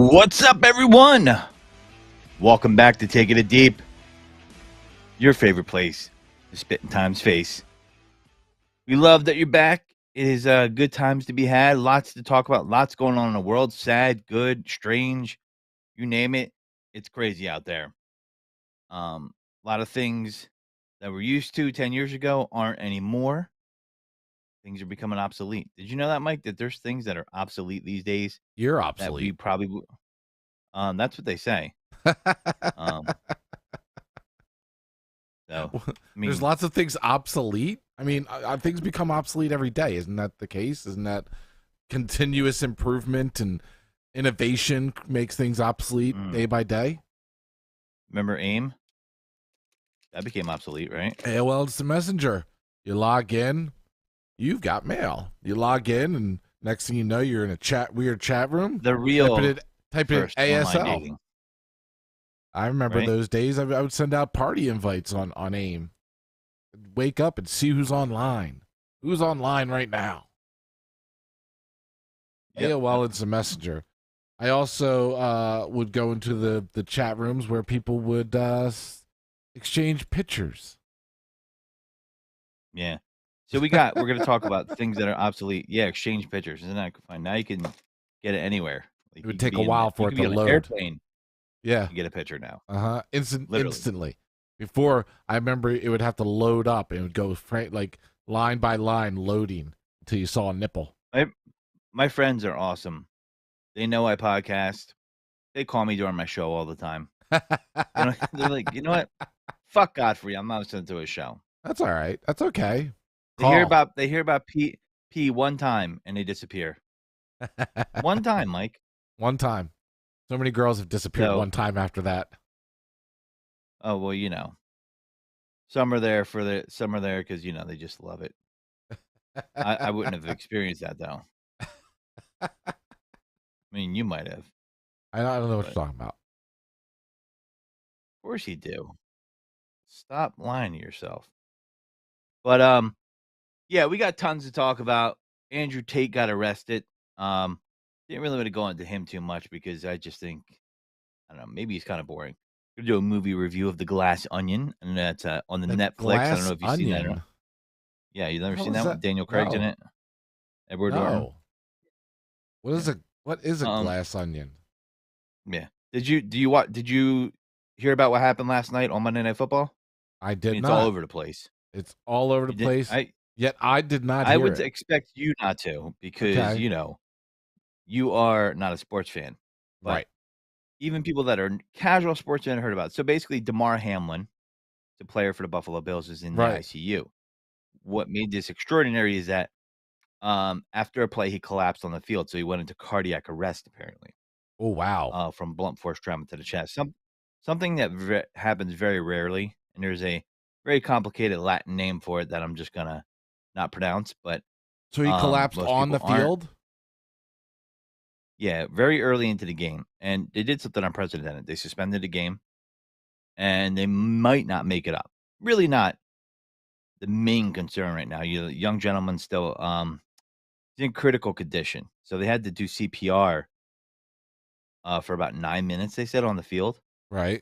What's up, everyone? Welcome back to Taking It Deep, your favorite place to spit in time's face. We love that you're back. It is good times to be had. Lots to talk about. Lots going on in the world. Sad, good, strange, you name it. It's crazy out there. A lot of things that we're used to 10 years ago aren't anymore. Things are becoming obsolete. Did you know that, Mike, that there's things that are obsolete these days You're that we obsolete. probably that's what they say. Um, so, I There's mean, lots of things obsolete. I mean, things become obsolete every day. Isn't that the case? Isn't that continuous improvement and innovation makes things obsolete day by day? remember AIM? That became obsolete, right? AOL Instant Messenger. You log in, you've got mail. You log in, and next thing you know, you're in a weird chat room. The real type it first online ASL. dating. I remember Right? those days. I would send out party invites on AIM. Wake up and see who's online. Who's online right now? Yep. AOL Instant Messenger. I also would go into the chat rooms where people would exchange pictures. Yeah. So we're going to talk about things that are obsolete. Yeah, exchange pictures. Isn't that fine? Now you can get it anywhere. Like, It would take a while for it to on an load. airplane. Yeah. You get a picture now. Instantly. Before, I remember it would have to load up and it would go like line by line loading until you saw a nipple. My friends are awesome. They know I podcast. They call me during my show all the time. They're like, you know what? Fuck Godfrey. I'm not listening to his show. That's all right. That's okay. They hear about P one time and they disappear. One time, Mike. One time. So many girls have disappeared one time after that. Oh, well, some are there because, they just love it. I wouldn't have experienced that, though. I mean, you might have. I don't know what you're talking about. Of course you do. Stop lying to yourself. But, yeah, we got tons to talk about. Andrew Tate got arrested. Didn't really want to go into him too much because I just think, I don't know, maybe he's kind of boring. We're going to do a movie review of The Glass Onion, and that's on the Netflix. I don't know if you've seen that. Yeah, you've never seen that with Daniel Craig's in it? Edward Norton? What is a glass onion? Yeah. Did you hear about what happened last night on Monday Night Football? I did not. It's all over the place. It's all over the place. Yet I did not hear I would it. expect you not to because, you are not a sports fan. But right. Even people that are casual sports fans heard about it. So basically, Hamlin, the player for the Buffalo Bills, is in the ICU. What made this extraordinary is that after a play, he collapsed on the field, so he went into cardiac arrest, apparently. Oh, wow. From blunt force trauma to the chest. Something that happens very rarely, and there's a very complicated Latin name for it that I'm just gonna not pronounce. But so he collapsed on the field. Yeah, very early into the game, and they did something unprecedented. They suspended the game, and they might not make it up. Really, not the main concern right now. The young gentleman still he's in critical condition, so they had to do CPR for about 9 minutes. They said on the field, right?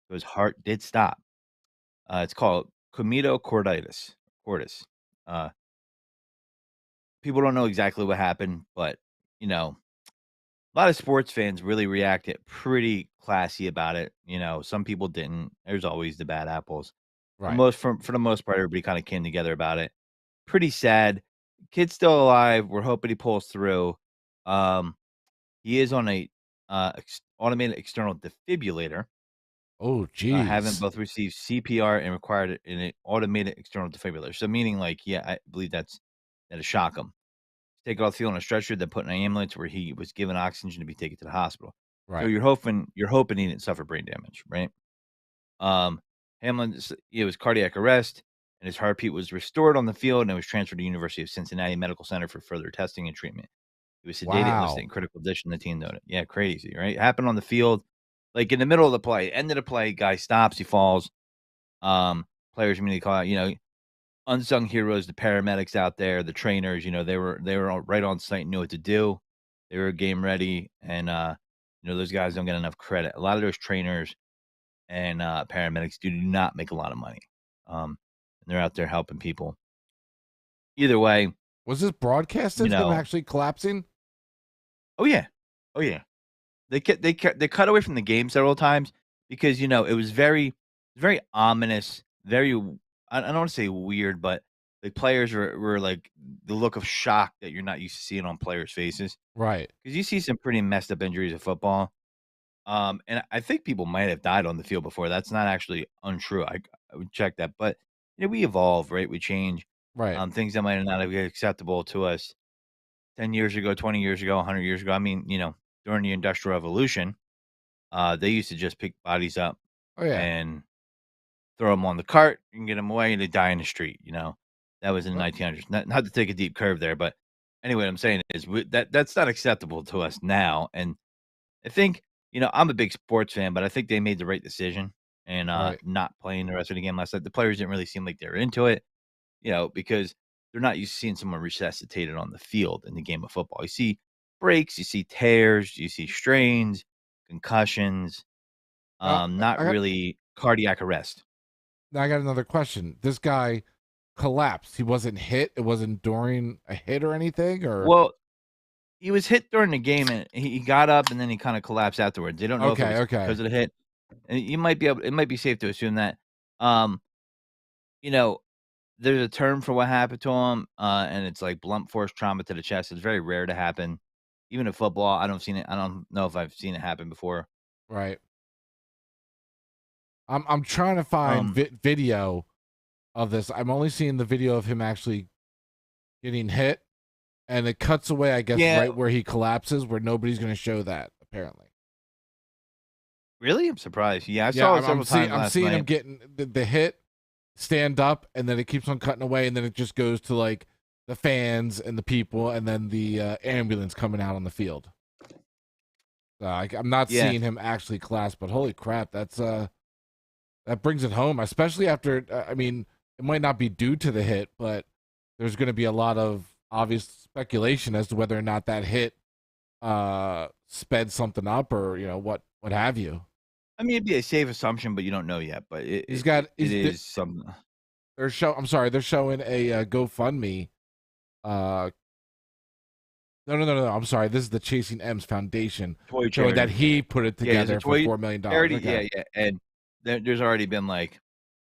His heart did stop. It's called cordis. People don't know exactly what happened, but a lot of sports fans really reacted pretty classy about it. Some people didn't. There's always the bad apples. Right. For the most part, everybody kind of came together about it. Pretty sad. Kid's still alive. We're hoping he pulls through. He is on a automated external defibrillator. Oh, geez. Having both received CPR and required an automated external defibrillator. So meaning, I believe that'll shock him. Take off the field on a stretcher, then put in an ambulance where he was given oxygen to be taken to the hospital. Right. So you're hoping he didn't suffer brain damage, right? Hamlin, it was cardiac arrest, and his heartbeat was restored on the field, and it was transferred to University of Cincinnati Medical Center for further testing and treatment. He was sedated and listed in critical condition. The team noted. Yeah, crazy, right? It happened on the field, like in the middle of the play, end of the play. Guy stops, he falls. Players immediately call out. Unsung heroes, the paramedics out there, the trainers, they were right on site and knew what to do. They were game ready, and Those guys don't get enough credit. A lot of those trainers and paramedics do not make a lot of money. And they're out there helping people. Either way, Was this you broadcasted? Him know. actually collapsing? Oh yeah, oh yeah. They cut away from the game several times because it was very ominous, very I don't want to say weird, but the players were like the look of shock that you're not used to seeing on players' faces Right, because you see some pretty messed up injuries in football. And I think people might have died on the field before. That's not actually untrue. I would check that, but we evolve, right? We change. right. Things that might not have been acceptable to us 10 years ago, 20 years ago, 100 years ago. I mean, during the Industrial Revolution, they used to just pick bodies up Oh yeah. and throw them on the cart and get them away, and they die in the street. That was in the Well, 1900s. Not to take a deep curve there, but anyway, what I'm saying is that's not acceptable to us now. And I think I'm a big sports fan, but I think they made the right decision and right. not playing the rest of the game last night. The players didn't really seem like they were into it, because they're not used to seeing someone resuscitated on the field in the game of football. You see breaks, you see tears, you see strains, concussions, Now not really cardiac arrest. I got another question. This guy collapsed. He wasn't hit. It wasn't during a hit or anything, or Well, he was hit during the game and he got up and then he kind of collapsed afterwards. They don't know if it okay, was because okay, of the hit. And it might be safe to assume that. Um, you know, there's a term for what happened to him, and it's like blunt force trauma to the chest. It's very rare to happen. Even in football, I don't know if I've seen it happen before. right. I'm trying to find Um, video of this. I'm only seeing the video of him actually getting hit, and it cuts away, I guess, yeah, right where he collapses, where nobody's going to show that apparently. really? I'm surprised. Yeah, I Yeah, saw it several times I'm last seeing him night. getting the hit, stand up, and then it keeps on cutting away, and then it just goes to like the fans and the people, and then the ambulance coming out on the field. I'm not Yeah. seeing him actually collapse, but holy crap, that brings it home, especially after. I mean, it might not be due to the hit, but there's going to be a lot of obvious speculation as to whether or not that hit sped something up, or what have you. I mean, it'd be a safe assumption, but you don't know yet. But He's got it he's is some I'm sorry, they're showing a GoFundMe. Uh, no. I'm sorry. This is the Chasing M's Foundation toy showing that charity. he put it Yeah, there's a together for toy $4 million. charity. Okay. Yeah, yeah, and there's already been like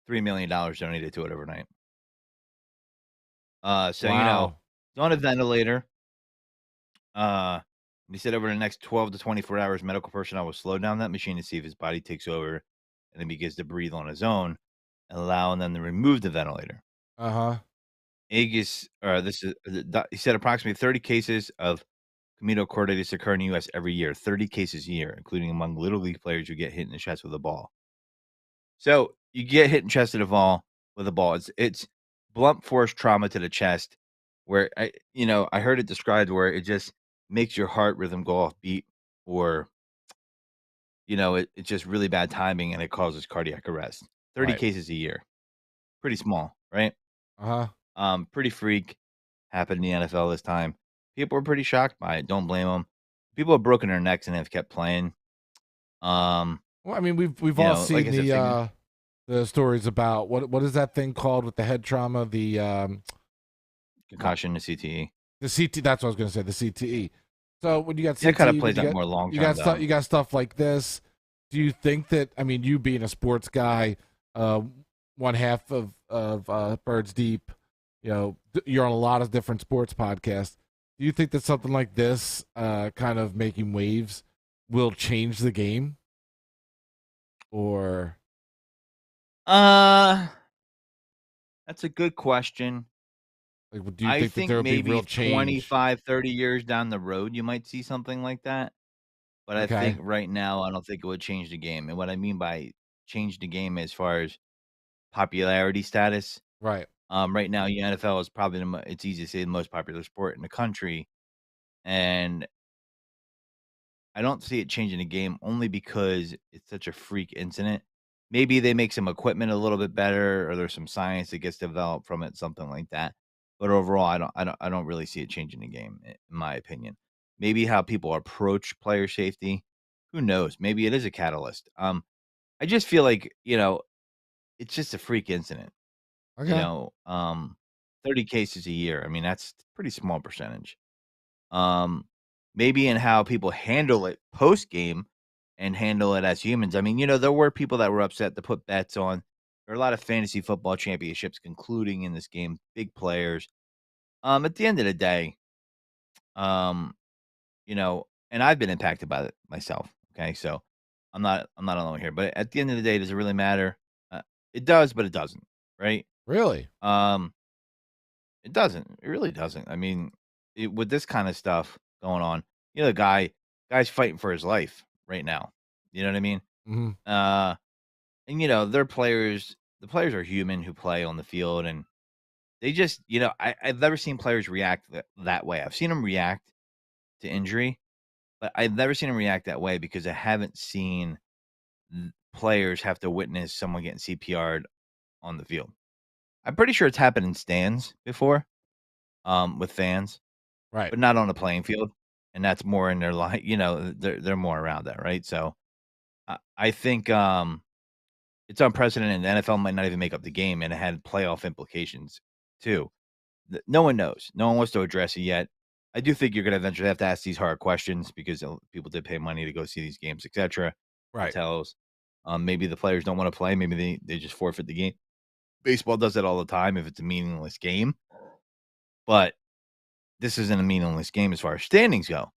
$3 million donated to it overnight. So Wow. he's on a ventilator. Uh, and he said over the next 12 to 24 hours, medical personnel will slow down that machine to see if his body takes over and then begins to breathe on his own, allowing them to remove the ventilator. Uh huh. Aegis, or this is he said approximately 30 cases of comedo chordatus occur in the U.S. every year, 30 cases a year, including among little league players who get hit in the chest with a ball. So you get hit in the chest with a ball. It's blunt force trauma to the chest, where I heard it described where it just makes your heart rhythm go off beat, or it's just really bad timing and it causes cardiac arrest. 30 Right. cases a year, pretty small, right? Uh huh. Pretty freak. Happened in the NFL this time. People were pretty shocked by it. Don't blame them. People have broken their necks and have kept playing. Um, Well, I mean, we've all like seen I said, things the stories about what is that thing called with the head trauma? What concussion to CTE. the CT. That's what I was going to say. The CTE. So when you got That kind of CTE, when plays out more long you term got stuff, though. you got stuff like this. Do you think that? I mean, you being a sports guy, uh, one half of Birds Deep, you're on a lot of different sports podcasts. Do you think that something like this, kind of making waves, will change the game, or Uh, that's a good question. like, do you I think that think there will be maybe real change? 25, 30 years down the road, you might see something like that. But I think Okay, right now, I don't think it would change the game. And what I mean by change the game as far as popularity status, right, right now, the NFL is probably it's easy to say the most popular sport in the country. And I don't see it changing the game only because it's such a freak incident. Maybe they make some equipment a little bit better, or there's some science that gets developed from it, something like that. But overall, I don't really see it changing the game, in my opinion. Maybe how people approach player safety Who knows? Maybe it is a catalyst. I just feel like, it's just a freak incident. You Okay. know, 30 cases a year. I mean, that's a pretty small percentage. Um, Maybe in how people handle it post game and handle it as humans. I mean, there were people that were upset to put bets on. There are a lot of fantasy football championships concluding in this game, big players. At the end of the day, um, and I've been impacted by it myself. Okay, so I'm not alone here. But at the end of the day, does it really matter? It does, but it doesn't. Right? Really? Um, it doesn't. It really doesn't. I mean, with this kind of stuff going on, the guy's fighting for his life right now. You know what I mean? Hmm. Uh, and their players. The players are human who play on the field, and they just, I've never seen players react that way. I've seen them react to injury, but I've never seen them react that way because I haven't seen players have to witness someone getting CPR'd on the field. I'm pretty sure it's happened in stands before, with fans. Right. But not on the playing field, and that's more in their life. They're more around that, right? So, I think, it's unprecedented, and the NFL might not even make up the game, and it had playoff implications too. No one knows. No one wants to address it yet. I do think you're gonna eventually have to ask these hard questions because, people did pay money to go see these games, etcetera, Right. hotels. Maybe the players don't wanna play, maybe they just forfeit the game. Baseball does that all the time if it's a meaningless game, but this isn't a meaningless game as far as standings go.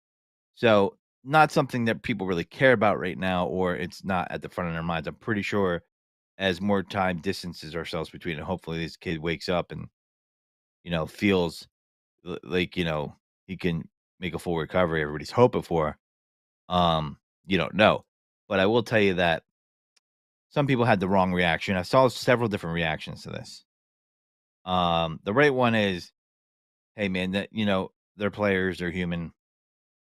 So, not something that people really care about right now, or it's not at the front of their minds. I'm pretty sure as more time distances ourselves between it, hopefully this kid wakes up and, feels like, he can make a full recovery everybody's hoping for. You don't know. But I will tell you that some people had the wrong reaction. I saw several different reactions to this. The right one is, hey man, that they're players, they're human.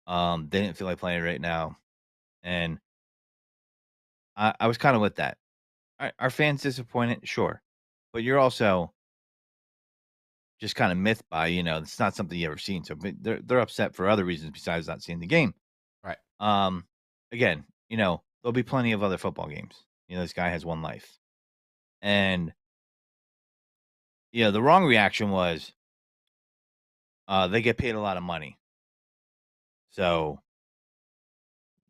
They didn't feel like playing right now. And I was kind of with that. Are fans disappointed? Sure. But you're also just kind of myth by, it's not something you ever seen. So but they're upset for other reasons besides not seeing the game. Right. Um, Again, there'll be plenty of other football games. This guy has one life. And, the wrong reaction was they get paid a lot of money. So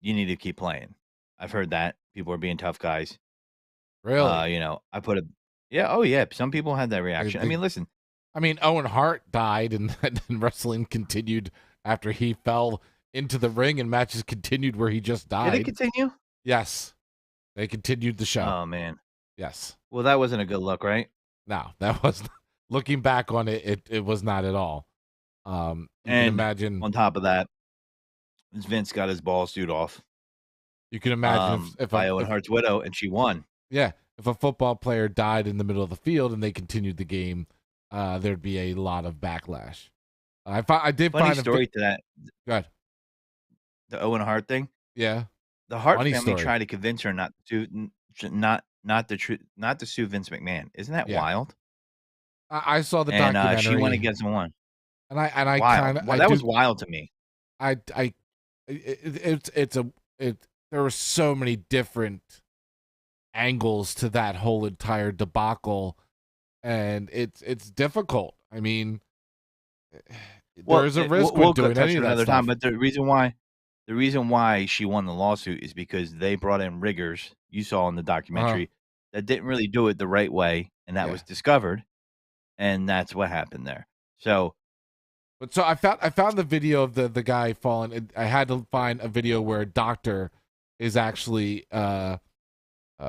you need to keep playing. I've heard that. People are being tough guys. Really? I put a yeah, oh yeah. Some people had that Like, reaction. I mean, listen, I mean, Owen Hart died, and then wrestling continued after he fell into the ring, and matches continued where he just did it died. continue? Yes, they continued the show. Oh man. Yes. Well, that wasn't a good look, right? No, that was looking back on it, it was not at all. You can And imagine. on top of that, Vince got his ball suit off, You can imagine if by Owen Hart's widow, and she won. yeah, if a football player died in the middle of the field and they continued the game, there'd be a lot of backlash. I did Funny find story to that, good. the Owen Hart thing. Yeah, The Hart funny family story. tried to convince her not to not to sue Vince McMahon. Isn't that Yeah, wild? I saw the And, she went documentary, against and won. and I Wild. kind of Well, I that was do wild to me. I it's a it there were so many different angles to that whole entire debacle, and it's difficult. I mean, there Well, is a risk when we'll doing touch any it of that another time, stuff. but the reason why she won the lawsuit is because they brought in riggers, you saw in the Uh-huh. documentary, that didn't really do it the right way, and that Yeah. was discovered, and that's what happened there. So, But so I found the video of the guy falling. I had to find a video where a doctor is actually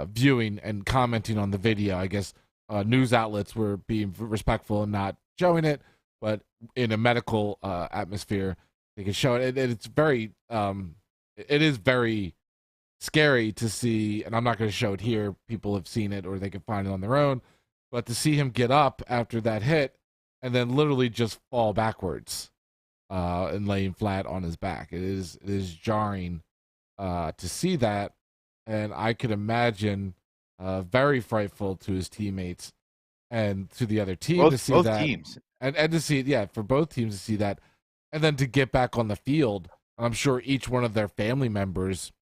viewing and commenting on the video. I guess news outlets were being respectful and not showing it, but in a medical atmosphere, they can show it. It's very it is very scary to see, and I'm not going to show it here. People have seen it, or they can find it on their own. But to see him get up after that hit and then literally just fall backwards and laying flat on his back, it is jarring to see that, and I could imagine very frightful to his teammates and to the other team to see both that, teams. and to see, yeah, for both teams to see that, and then to get back on the field. I'm sure each one of their family members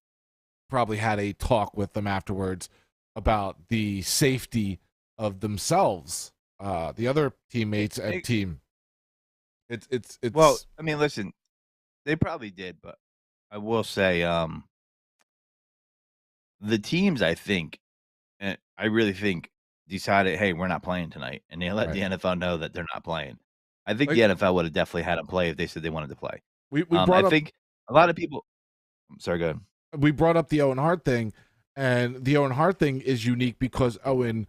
probably had a talk with them afterwards about the safety of themselves, the other teammates and team. Well, It's I mean, listen, they probably did, but I will say, the teams, I really think, decided, "Hey, we're not playing tonight," and they let right. the NFL know that they're not playing. I think Like the NFL would have definitely had them play if they said they wanted to play. we I brought up think a lot of people. Sorry, go ahead. the Owen Hart thing, and the Owen Hart thing is unique because Owen,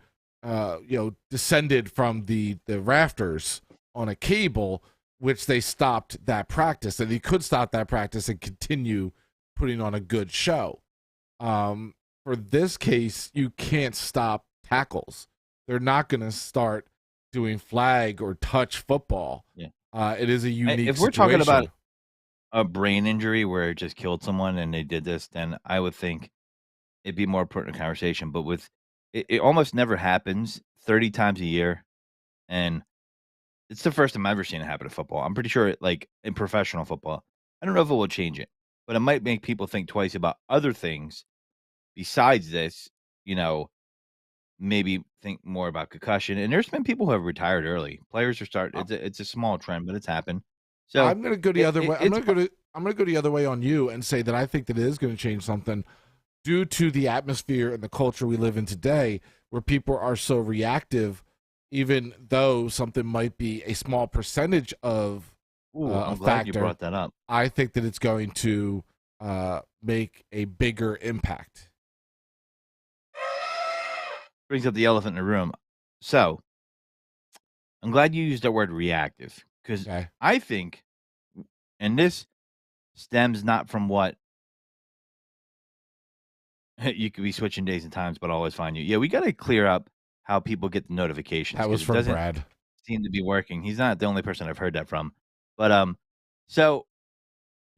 descended from the rafters on a cable, which they stopped that practice, and he could stop that practice and continue putting on a good show. For this case, you can't stop tackles. They're not going to start doing flag or touch football. Yeah. It is a unique If we're talking situation. about a brain injury where it just killed someone and they did this, then I would think it'd be more pertinent conversation, but with it almost never happens 30 times a year, and it's the first time I've ever seen it happen in football. I'm pretty sure, like, in professional football. I don't know if it will change it, but it might make people think twice about other things besides this, you know, maybe think more about concussion, and there's been people who have retired early. Players are starting. It's a small trend, but it's happened. So, I'm going to go the other way. it's I'm going to go the other way on you and say that I think that it is going to change something due to the atmosphere and the culture we live in today, where people are so reactive, even though something might be a small percentage of ooh, a I'm glad you factor. brought that up. I think that it's going to make a bigger impact. Brings up the elephant in the room. So, I'm glad you used that word reactive because Okay. I think, and this stems not from what you could be switching days and times, but I'll always find you. Yeah, we got to clear up how people get the notifications That because was it from doesn't Brad. seem to be working. He's not the only person I've heard that from. But so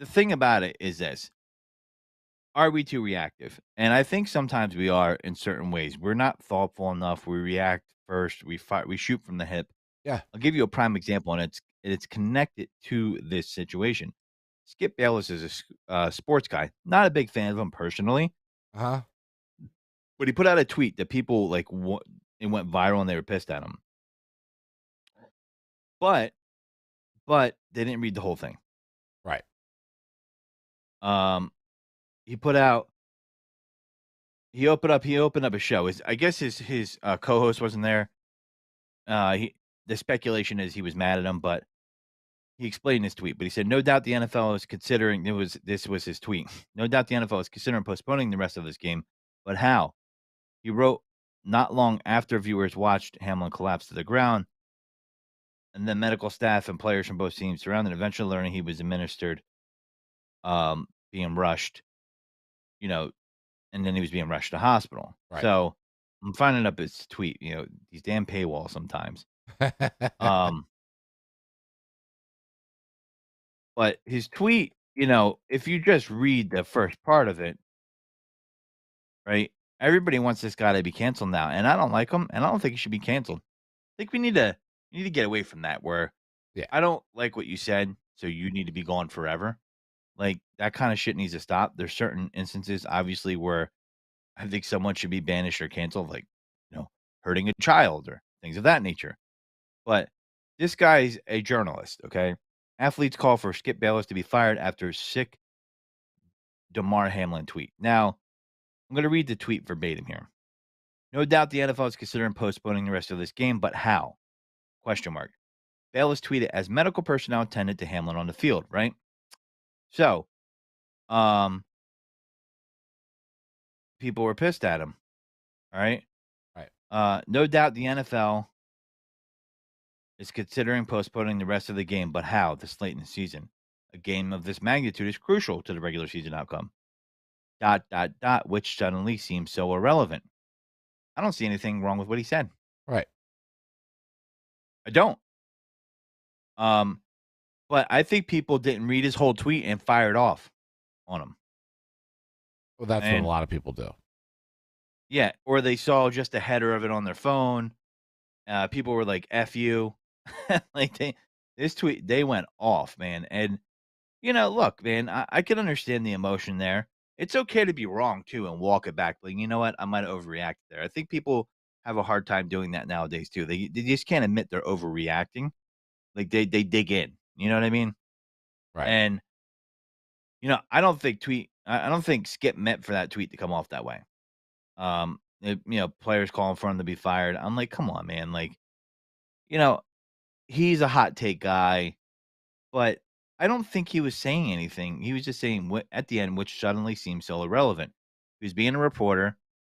the thing about it is this: are we too reactive? And I think sometimes we are in certain ways. We're not thoughtful enough. We react first. We fight. We shoot from the hip. Yeah. I'll give you a prime example, and it's connected to this situation. Skip Bayless is a sports guy. Not a big fan of him personally, Uh-huh. but he put out a tweet that people like. It went viral, and they were pissed at him. But they didn't read the whole thing. Right. Um, he put out. He opened up a show. I guess his co-host wasn't there. The speculation is he was mad at him, but he explained his tweet. But he said, "No doubt the NFL is considering." This was his tweet. No doubt the NFL is considering postponing the rest of this game, but how? He wrote, not long after viewers watched Hamlin collapse to the ground, and then medical staff and players from both teams surrounded, eventually learning he was being rushed, you know, and then he was being rushed to hospital. Right. So I'm finding up his tweet. These damn paywalls sometimes. Um, but his tweet, if you just read the first part of it, right? Everybody wants this guy to be canceled now, and I don't like him, and I don't think he should be canceled. I think we need to get away from that. Where Yeah. I don't like what you said, so you need to be gone forever. Like that kind of shit needs to stop. There's certain instances, obviously, where I think someone should be banished or canceled, like hurting a child or things of that nature. But this guy's a journalist, okay? Athletes call for Skip Bayless to be fired after sick Damar Hamlin tweet. Now, I'm going to read the tweet verbatim here. No doubt the NFL is considering postponing the rest of this game, but how? Question mark. Bayless tweeted as medical personnel attended to Hamlin on the field, right? So, um, people were pissed at him. All right. Right. No doubt the NFL is considering postponing the rest of the game, but how this late in the season? A game of this magnitude is crucial to the regular season outcome. ... Which suddenly seems so irrelevant. I don't see anything wrong with what he said. Right. I don't. But I think people didn't read his whole tweet and fired off on him. Well, that's what a And lot of people do. yeah, or they saw just a header of it on their phone. People were like, "F you." Like this tweet, they went off, man. And look, man, I can understand the emotion there. it's okay to be wrong too and walk it back. Like, you know what? I might have overreacted there. I think people have a hard time doing that nowadays too. They just can't admit they're overreacting. Like they dig in. You know what I mean? Right. And I don't think I don't think Skip meant for that tweet to come off that way. Players calling for him to be fired. I'm like, come on, man. Like, you know, he's a hot take guy, but I don't think he was saying anything. He was just saying what at the end, which suddenly seems so irrelevant. He was being a reporter,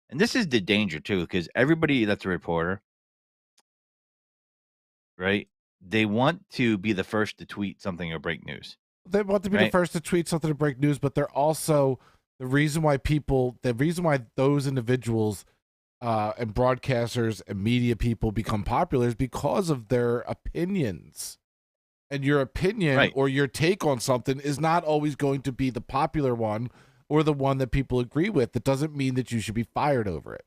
and this is the danger too, because everybody that's a reporter, right? They want to be the first to tweet something or break news, They want to be the right? first to tweet something to break news, but they're also the reason why those individuals and broadcasters and media people become popular is because of their opinions. And your opinion Right. or your take on something is not always going to be the popular one or the one that people agree with. That doesn't mean that you should be fired over it.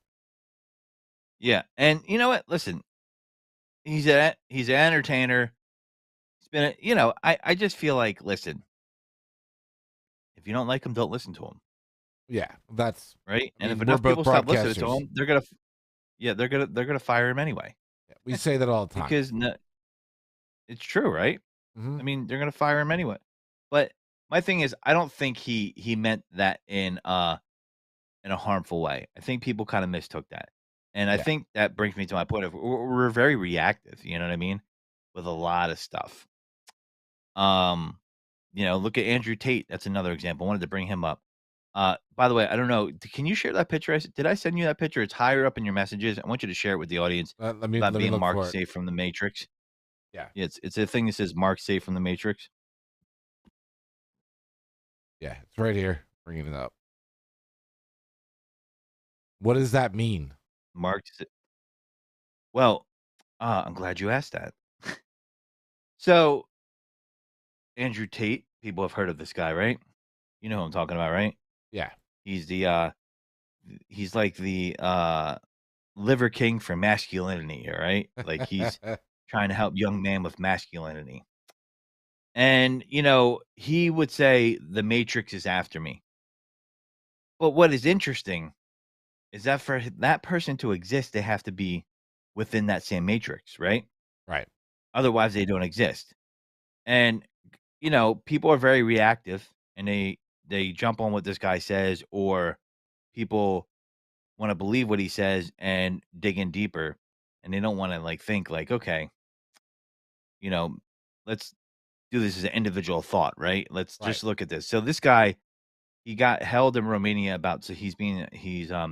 Yeah. And you know what? Listen, he's an entertainer. He's been I just feel like, listen, if you don't like him, don't listen to him. Yeah, that's. Right? I And if mean, we're enough both people stop listening to broadcasters. him, they're gonna fire him anyway. Yeah, we say that all the time. Because it's true, right? Mm-hmm. I mean, they're gonna fire him anyway. But my thing is, I don't think he meant that in a harmful way. I think people kind of mistook that, and I Yeah. think that brings me to my point of we're very reactive. You know what I mean? With a lot of stuff. Um, look at Andrew Tate. That's another example. I wanted to bring him up. By the way, I don't know. Can you share that picture? Did I send you that picture? It's higher up in your messages. I want you to share it with the audience Let about me being look marked for it. safe from the Matrix. Yeah. Yeah, it's a thing that says marked safe from the Matrix. Yeah, it's right here. Bringing it up. What does that mean? Marked. Well, I'm glad you asked that. So Andrew Tate, people have heard of this guy, right? You know who I'm talking about, right? Yeah. He's he's like the liver king for masculinity, all right? Like he's trying to help young man with masculinity. And he would say the Matrix is after me. But what is interesting is that for that person to exist, they have to be within that same matrix, right? Right. Otherwise, they don't exist. And people are very reactive, and they jump on what this guy says, or people want to believe what he says and dig in deeper, and they don't want to like think like, okay, you know, let's do this as an individual thought, right? Let's Right. just look at this. So this guy, he got held in Romania so he's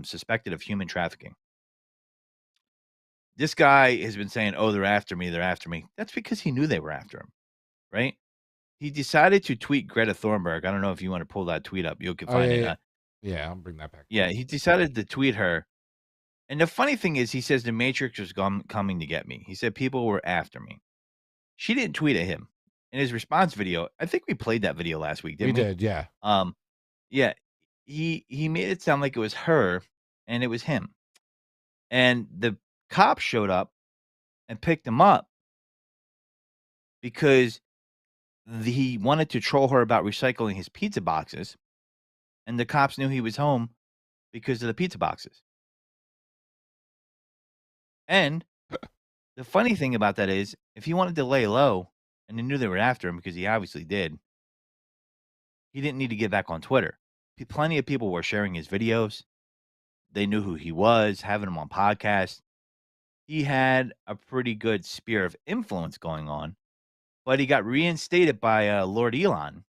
suspected of human trafficking. This guy has been saying, "Oh, they're after me, they're after me." That's because he knew they were after him, right? He decided to tweet Greta Thunberg. I don't know if you want to pull that tweet up. You can Oh find yeah, it. yeah. Yeah, I'll bring that back. Yeah, he decided to tweet her. And the funny thing is, he says the Matrix was coming to get me. He said people were after me. She didn't tweet at him. In his response video, I think we played that video last week, We didn't we? did, yeah. Um, yeah, he made it sound like it was her and it was him. And the cops showed up and picked him up because he wanted to troll her about recycling his pizza boxes, and the cops knew he was home because of the pizza boxes. And the funny thing about that is, if he wanted to lay low and he knew they were after him, because he obviously did, he didn't need to get back on Twitter. Plenty of people were sharing his videos. They knew who he was, having him on podcasts. He had a pretty good sphere of influence going on, but he got reinstated by Lord Elon,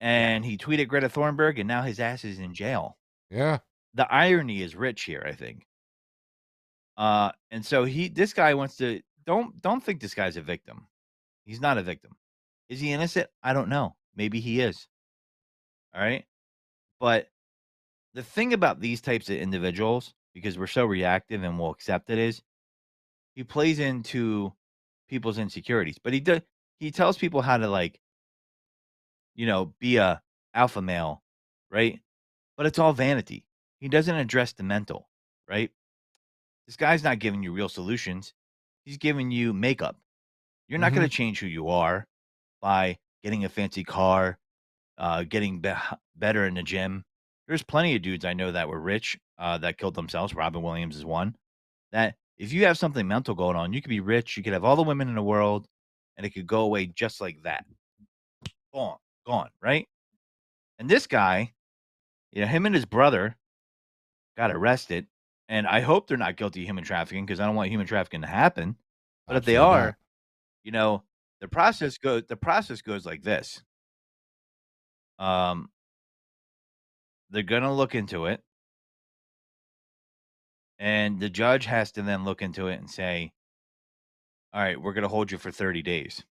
Yeah. and he tweeted Greta Thunberg, and now his ass is in jail. Yeah. The irony is rich here, I think. And so this guy wants to don't think this guy's a victim. He's not a victim. Is he innocent? I don't know. Maybe he is. All right. But the thing about these types of individuals, because we're so reactive and we'll accept it, is he plays into people's insecurities. But he tells people how to be a alpha male, right? But it's all vanity. He doesn't address the mental, right? This guy's not giving you real solutions. He's giving you makeup. You're not Mm-hmm. going to change who you are by getting a fancy car, getting better in the gym. there's plenty of dudes I know that were rich, that killed themselves. Robin Williams is one. That if you have something mental going on, you could be rich, you could have all the women in the world, and it could go away just like that. Gone, gone, right? And this guy, him and his brother got arrested, and I hope they're not guilty of human trafficking because I don't want human trafficking to happen. But if they Absolutely are, not. you know, the process goes like this. Um, they're gonna look into it, and the judge has to then look into it and say, "All right, we're gonna hold you for 30 days."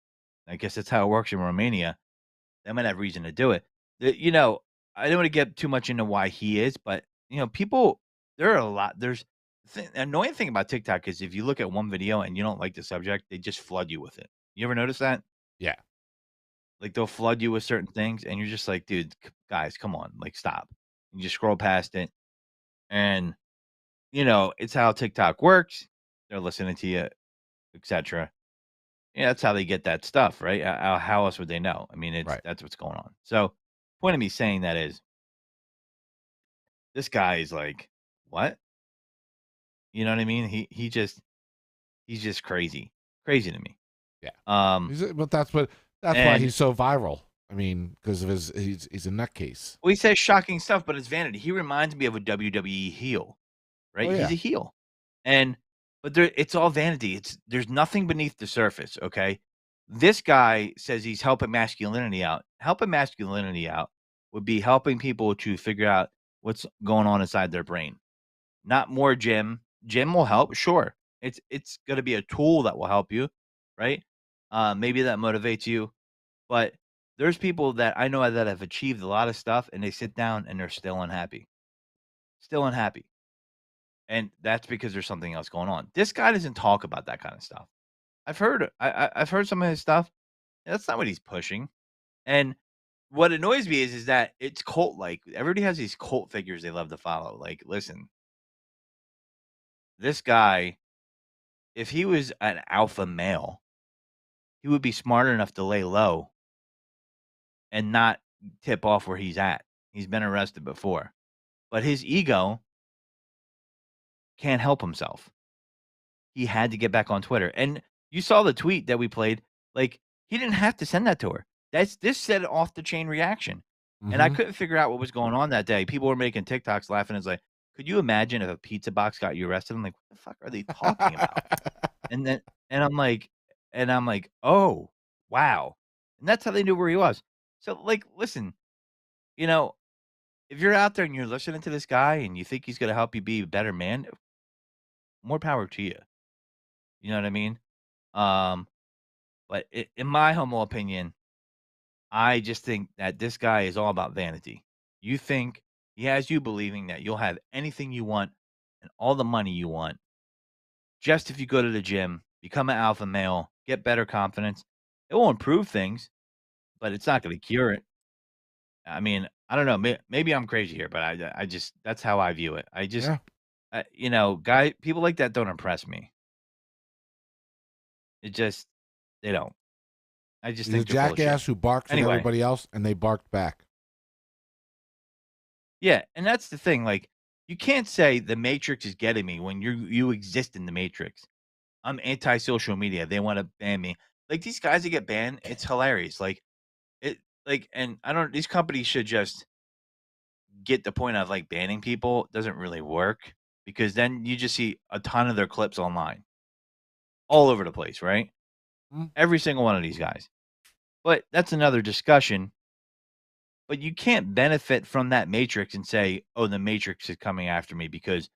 I guess that's how it works in Romania. They might have reason to do it. I don't wanna get too much into why he is, but, people there are a lot there's the annoying thing about TikTok is if you look at one video and you don't like the subject, they just flood you with it. You ever notice that? Yeah. Like, they'll flood you with certain things, and you're just like, "Dude, guys, come on, like, stop." You just scroll past it, and, it's how TikTok works. They're listening to you, etcetera. Yeah, that's how they get that stuff, right? How else would they know? I mean, Right. that's what's going on. So, point of me saying that is, this guy is like, "What?" You know what I mean? He's just crazy. Crazy to me. Yeah. Um, But that's why and he's so viral. I mean, because of he's a nutcase. well, he says shocking stuff, but it's vanity. He reminds me of a WWE heel, Oh right? He's yeah. a heel. And but it's all vanity. There's nothing beneath the surface, okay? This guy says he's helping masculinity out. Helping masculinity out would be helping people to figure out what's going on inside their brain. Not more gym. Gym will help, sure. It's gonna be a tool that will help you, right? Maybe that motivates you, but there's people that I know that have achieved a lot of stuff, and they sit down and they're still unhappy. Still unhappy. And that's because there's something else going on. This guy doesn't talk about that kind of stuff. I've heard some of his stuff. That's not what he's pushing. And what annoys me is that it's cult like. Everybody has these cult figures they love to follow. Like, listen, this guy, if he was an alpha male, he would be smart enough to lay low and not tip off where he's at. He's been arrested before. But his ego can't help himself. He had to get back on Twitter. And you saw the tweet that we played. Like, he didn't have to send that to her. This said off the chain reaction. And I Mm-hmm. couldn't figure out what was going on that day. People were making TikToks laughing. It's like, could you imagine if a pizza box got you arrested? I'm like, what the fuck are they talking about? And then and I'm like, "Oh, wow." And that's how they knew where he was. So, like, listen, you know, if you're out there and you're listening to this guy and you think he's gonna help you be a better man, more power to you. You know what I mean? Um, but in my humble opinion, I just think that this guy is all about vanity. You think he has you believing that you'll have anything you want and all the money you want just if you go to the gym, become an alpha male, get better confidence. It will improve things, but it's not gonna cure it. I mean, I don't know, maybe I'm crazy here, but I just that's how I view it. I just Yeah. guy people like that don't impress me. It just they don't. I just He's a think they're full of shit. jackass who barks at Anyway, everybody else, and they barked back. yeah, and that's the thing, like, you can't say the Matrix is getting me when you exist in the Matrix. I'm anti-social media, they wanna ban me. Like, these guys that get banned, it's hilarious, it and I don't these companies should just get the point of, like, banning people doesn't really work because then you just see a ton of their clips online, all over the place, right? Mm. Every single one of these guys. But that's another discussion, but you can't benefit from that matrix and say, "Oh, the matrix is coming after me because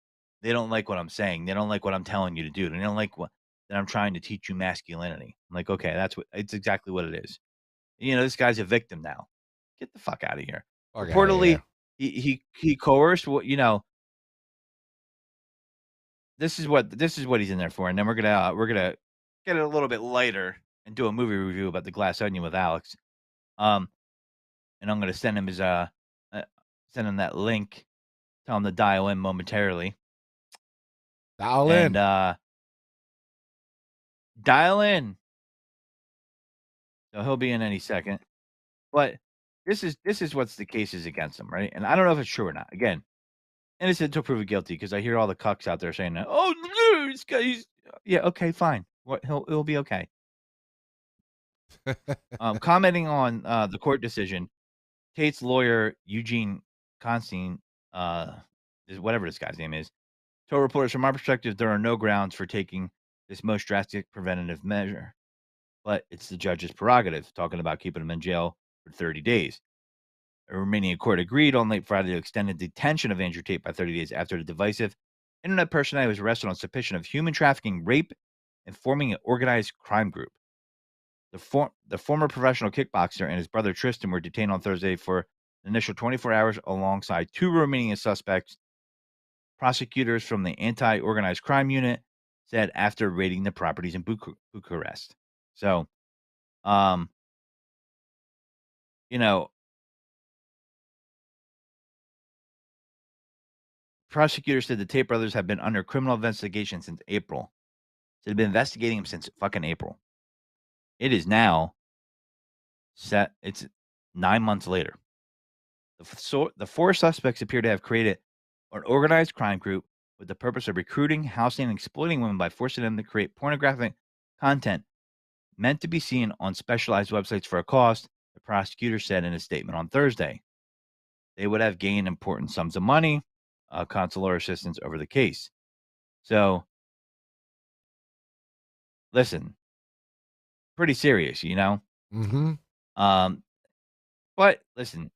they don't like what I'm saying. They don't like what I'm telling you to do. They don't like what that I'm trying to teach you masculinity." I'm like, "Okay, that's what it's exactly what it is." This guy's a victim now. Get the fuck out of here. Fuck out of Reportedly, here. he coerced this is what he's in there for, and then we're gonna get it a little bit later and do a movie review about The Glass Onion with Alex. Um, and I'm gonna uh, send him that link, tell him to dial in momentarily, Dial and, in. dial in. So he'll be in any second. But this is what's the case is against him, right? And I don't know if it's true or not. Again, innocent until proven guilty, because I hear all the cucks out there saying that. Oh, this guy, yeah, okay, fine. What it'll be okay. Commenting on the court decision, Tate's lawyer Eugene Constantine, whatever this guy's name is, told reporters, from our perspective, there are no grounds for taking this most drastic preventative measure, but it's the judge's prerogative, talking about keeping him in jail for 30 days. A Romanian court agreed on late Friday to extend the detention of Andrew Tate by 30 days after the divisive internet personality was arrested on suspicion of human trafficking, rape, and forming an organized crime group. The former professional kickboxer and his brother Tristan were detained on Thursday for an initial 24 hours alongside 2 Romanian suspects. Prosecutors from the anti-organized crime unit said after raiding the properties in Bucharest. So, prosecutors said the Tate brothers have been under criminal investigation since April. So they've been investigating him since fucking April. It is now set. It's 9 months later. The 4 suspects appear to have created an organized crime group with the purpose of recruiting, housing, and exploiting women by forcing them to create pornographic content meant to be seen on specialized websites for a cost, the prosecutor said in a statement on Thursday. They would have gained important sums of money, consular assistance over the case. So, listen, pretty serious, Mm-hmm. But listen,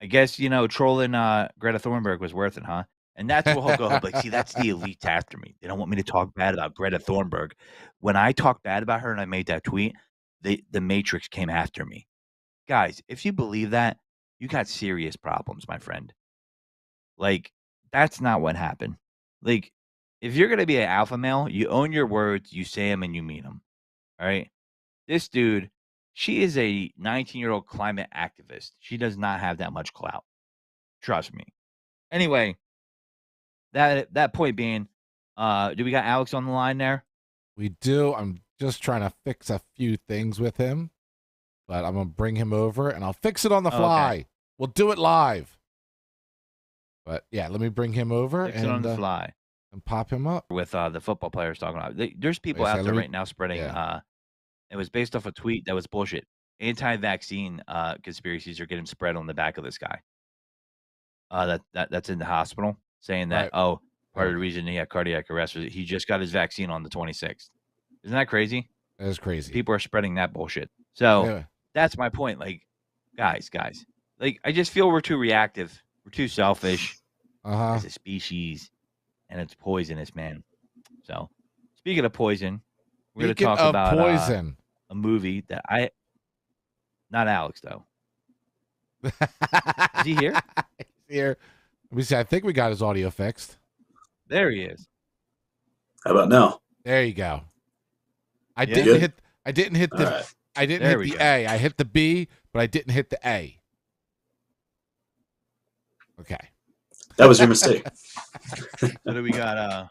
I guess, trolling Greta Thunberg was worth it, huh? And that's where he'll go. He'll be like, see, that's the elites after me. They don't want me to talk bad about Greta Thunberg. When I talked bad about her and I made that tweet, the Matrix came after me. Guys, if you believe that, you got serious problems, my friend. Like, that's not what happened. Like, if you're going to be an alpha male, you own your words, you say them, and you mean them. All right? This dude, she is a 19-year-old climate activist. She does not have that much clout. Trust me. Anyway, that point being, do we got Alex on the line there? We do. I'm just trying to fix a few things with him, but I'm going to bring him over and I'll fix it on the fly. Okay. We'll do it live. But yeah, let me bring him over Fix it on the fly and pop him up with the football players talking about. There's people out there right now spreading. Yeah. It was based off a tweet that was bullshit. Anti-vaccine conspiracies are getting spread on the back of this guy. That's in the hospital, saying that part of the reason he had cardiac arrest was he just got his vaccine on the 26th. Isn't that crazy? That is crazy. People are spreading that bullshit. So that's my point. Like, guys, like I just feel we're too reactive. We're too selfish as a species, and it's poisonous, man. So, speaking of poison, we're going to talk about poison. A movie that not Alex though. Is he here? He's here. Let me see. I think we got his audio fixed. There he is. How about now? There you go. I didn't hit the A. I hit the B, but I didn't hit the A. Okay. That was your mistake. So do we got